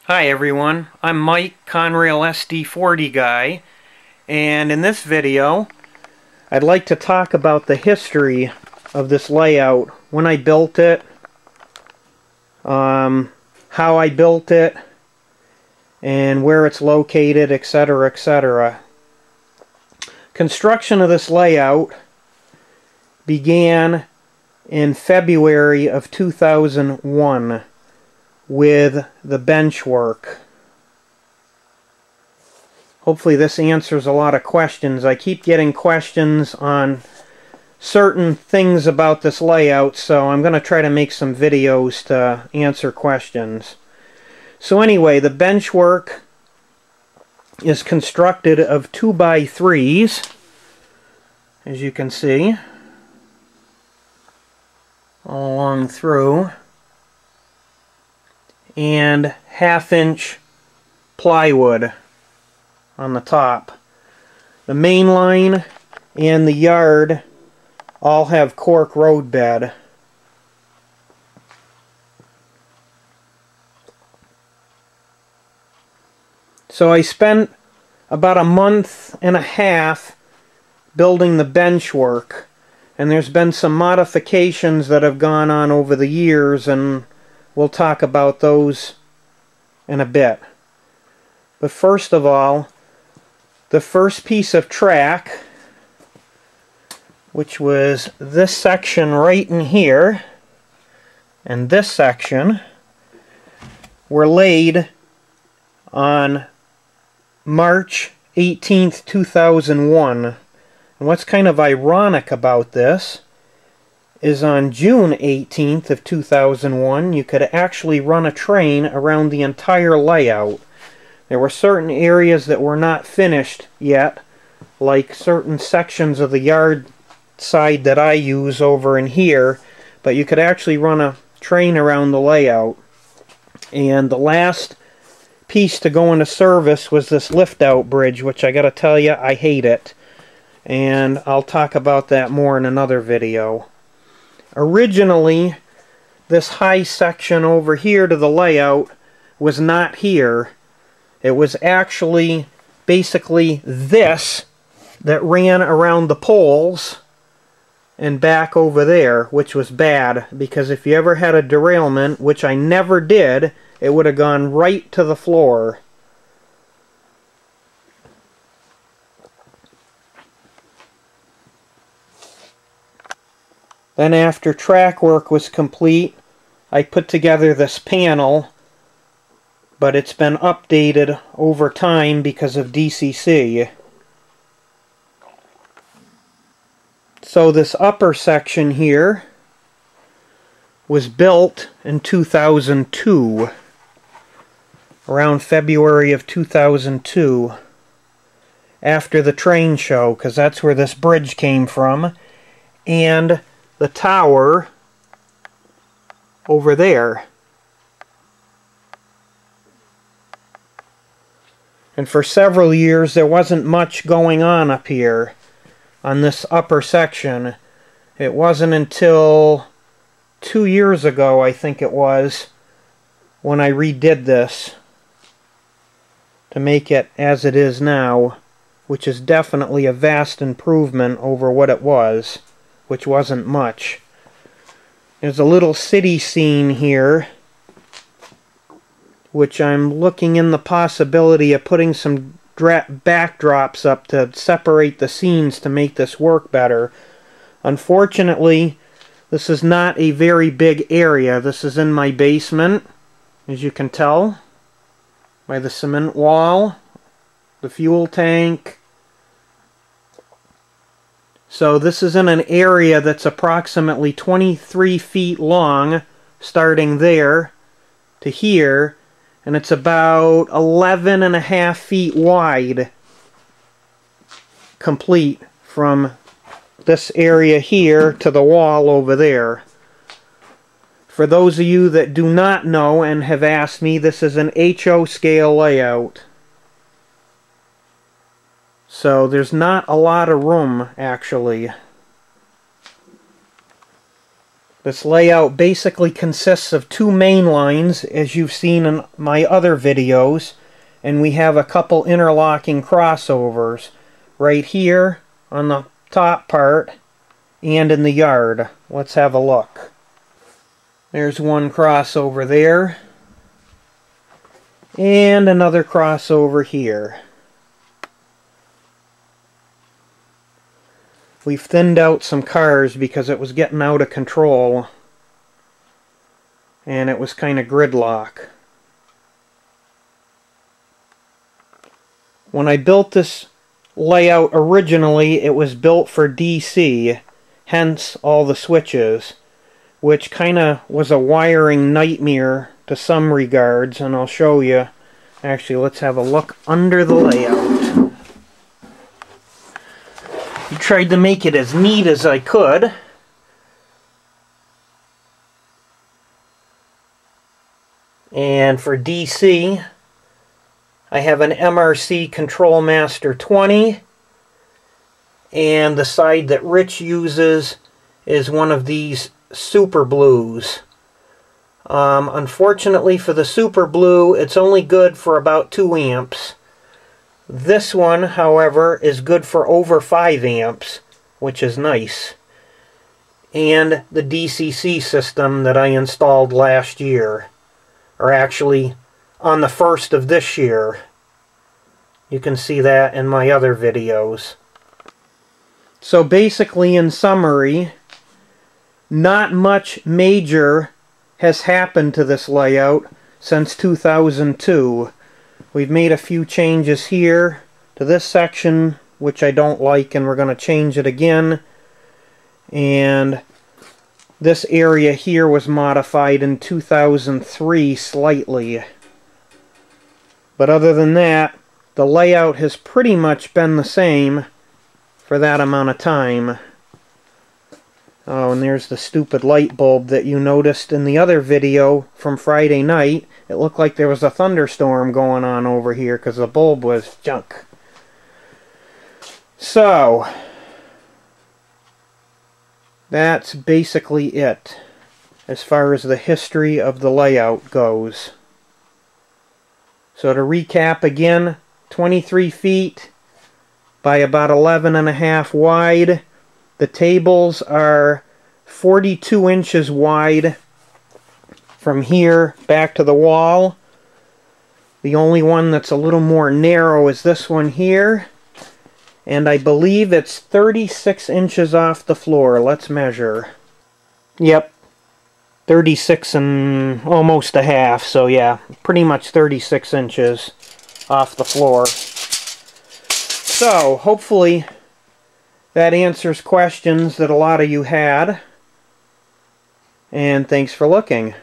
Hi everyone, I'm Mike, Conrail SD40 guy, and in this video I'd like to talk about the history of this layout, when I built it, how I built it, and where it's located, etc., etc. Construction of this layout began in February of 2001 with the bench work. Hopefully this answers a lot of questions. I keep getting questions on certain things about this layout, so I'm going to try to make some videos to answer questions. So anyway, the bench work is constructed of 2x3s, as you can see, all along through, and 1/2-inch plywood on the top. The main line and the yard all have cork road bed. So I spent about a month and a half building the bench work, and there's been some modifications that have gone on over the years, and we'll talk about those in a bit. But first of all, the first piece of track, which was this section right in here, and this section, were laid on March 18th, 2001. And what's kind of ironic about this is on June 18th of 2001, you could actually run a train around the entire layout. There were certain areas that were not finished yet, like certain sections of the yard side that I use over in here, but you could actually run a train around the layout. And the last piece to go into service was this lift-out bridge, which I gotta tell you, I hate it. And I'll talk about that more in another video. Originally, this high section over here to the layout was not here. It was actually basically this that ran around the poles and back over there, which was bad, because if you ever had a derailment, which I never did, it would have gone right to the floor. Then after track work was complete, I put together this panel, but it's been updated over time because of DCC. So this upper section here was built in 2002, around February of 2002, after the train show, because that's where this bridge came from, and the tower over there. And for several years there wasn't much going on up here on this upper section. It wasn't until 2 years ago, I think it was, when I redid this to make it as it is now, which is definitely a vast improvement over what it was, which wasn't much. There's a little city scene here, which I'm looking in the possibility of putting some backdrops up to separate the scenes to make this work better. Unfortunately, this is not a very big area. This is in my basement, as you can tell, by the cement wall, the fuel tank. So this is in an area that's approximately 23 feet long, starting there to here, and it's about 11.5 feet wide, complete from this area here to the wall over there. For those of you that do not know and have asked me, this is an HO scale layout. So there's not a lot of room, actually. This layout basically consists of two main lines, as you've seen in my other videos, and we have a couple interlocking crossovers right here on the top part and in the yard. Let's have a look. There's one crossover there, and another crossover here. We've thinned out some cars because it was getting out of control and it was kind of gridlock. When I built this layout originally, it was built for DC, hence all the switches, which kind of was a wiring nightmare to some regards, and I'll show you. Actually, let's have a look under the layout. I tried to make it as neat as I could. And for DC, I have an MRC Control Master 20, and the side that Rich uses is one of these Super Blues. Unfortunately for the Super Blue, it's only good for about 2 amps. This one, however, is good for over 5 amps, which is nice. And the DCC system that I installed last year, or actually on the 1st of this year. You can see that in my other videos. So basically, in summary, not much major has happened to this layout since 2002. We've made a few changes here to this section, which I don't like, and we're going to change it again. And this area here was modified in 2003 slightly. But other than that, the layout has pretty much been the same for that amount of time. Oh, and there's the stupid light bulb that you noticed in the other video from Friday night. It looked like there was a thunderstorm going on over here because the bulb was junk. So, that's basically it as far as the history of the layout goes. So to recap again, 23 feet by about 11.5 wide. The tables are 42 inches wide from here back to the wall. The only one that's a little more narrow is this one here. And I believe it's 36 inches off the floor. Let's measure. Yep. 36 and almost a half. So yeah, pretty much 36 inches off the floor. So, hopefully that answers questions that a lot of you had. And thanks for looking.